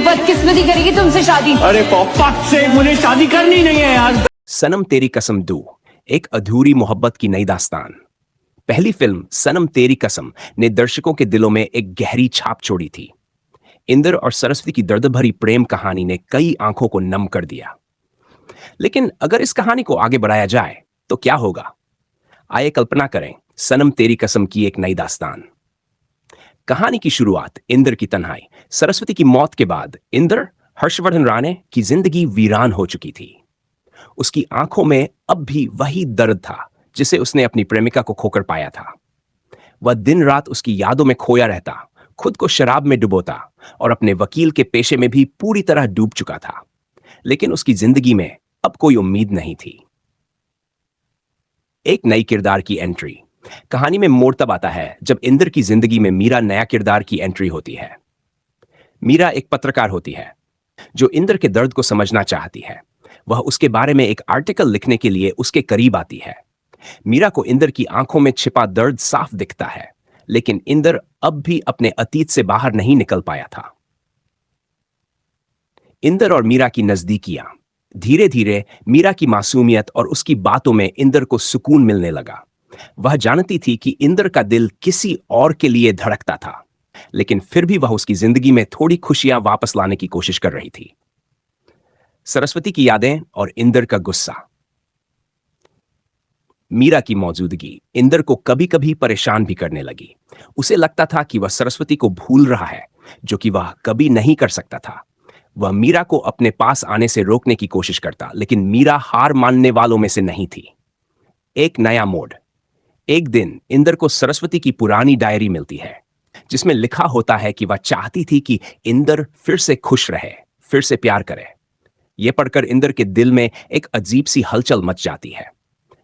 बदकिस्मती करेगी तुमसे शादी। अरे पॉपा से मुझे शादी करनी नहीं है यार। सनम तेरी कसम 2 एक अधूरी मोहब्बत की नई दास्तान। पहली फिल्म सनम तेरी कसम ने दर्शकों के दिलों में एक गहरी छाप छोड़ी थी। इंद्र और सरस्वती की दर्द भरी प्रेम कहानी ने कई आंखों को नम कर दिया। लेकिन अगर इस कहानी को आगे बढ़ाया जाए तो क्या होगा? आइए कल्पना करें सनम तेरी कसम की एक नई दास्तान। कहानी की शुरुआत इंद्र की तन्हाई, सरस्वती की मौत के बाद इंद्र हर्षवर्धन राणे की जिंदगी वीरान हो चुकी थी। उसकी आंखों में अब भी वही दर्द था जिसे उसने अपनी प्रेमिका को खोकर पाया था। वह दिन रात उसकी यादों में खोया रहता, खुद को शराब में डुबोता और अपने वकील के पेशे में भी पूरी तरह डूब चुका था। लेकिन उसकी जिंदगी में अब कोई उम्मीद नहीं थी। एक नई किरदार की एंट्री। कहानी में मोड़ तब आता है जब इंद्र की जिंदगी में मीरा नया किरदार की एंट्री होती है। मीरा एक पत्रकार होती है जो इंद्र के दर्द को समझना चाहती है। वह उसके बारे में एक आर्टिकल लिखने के लिए उसके करीब आती है। मीरा को इंद्र की आंखों में छिपा दर्द साफ दिखता है, लेकिन इंद्र अब भी अपने अतीत से बाहर नहीं निकल पाया था। इंद्र और मीरा की नजदीकियां। धीरे धीरे मीरा की मासूमियत और उसकी बातों में इंद्र को सुकून मिलने लगा। वह जानती थी कि इंद्र का दिल किसी और के लिए धड़कता था, लेकिन फिर भी वह उसकी जिंदगी में थोड़ी खुशियां वापस लाने की कोशिश कर रही थी। सरस्वती की यादें और इंद्र का गुस्सा। मीरा की मौजूदगी इंद्र को कभी कभी परेशान भी करने लगी। उसे लगता था कि वह सरस्वती को भूल रहा है, जो कि वह कभी नहीं कर सकता था। वह मीरा को अपने पास आने से रोकने की कोशिश करता, लेकिन मीरा हार मानने वालों में से नहीं थी। एक नया मोड़। एक दिन इंद्र को सरस्वती की पुरानी डायरी मिलती है, जिसमें लिखा होता है कि वह चाहती थी कि इंद्र फिर से खुश रहे, फिर से प्यार करे। यह पढ़कर इंद्र के दिल में एक अजीब सी हलचल मच जाती है।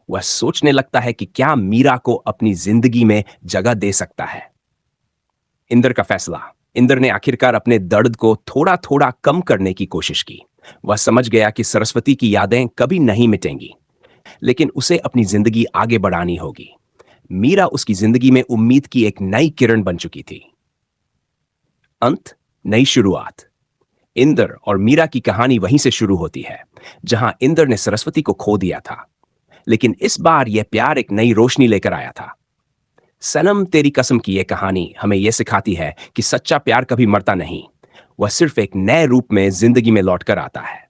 वह सोचने लगता है कि क्या मीरा को अपनी जिंदगी में जगह दे सकता है। इंद्र का फैसला। इंद्र ने आखिरकार अपने दर्द को थोड़ा थोड़ा कम करने की कोशिश की। वह समझ गया कि सरस्वती की यादें कभी नहीं मिटेंगी, लेकिन उसे अपनी जिंदगी आगे बढ़ानी होगी। मीरा उसकी जिंदगी में उम्मीद की एक नई किरण बन चुकी थी। अंत, नई शुरुआत। इंद्र और मीरा की कहानी वहीं से शुरू होती है जहां इंद्र ने सरस्वती को खो दिया था, लेकिन इस बार यह प्यार एक नई रोशनी लेकर आया था। सनम तेरी कसम की यह कहानी हमें यह सिखाती है कि सच्चा प्यार कभी मरता नहीं, वह सिर्फ एक नए रूप में जिंदगी में लौटकर आता है।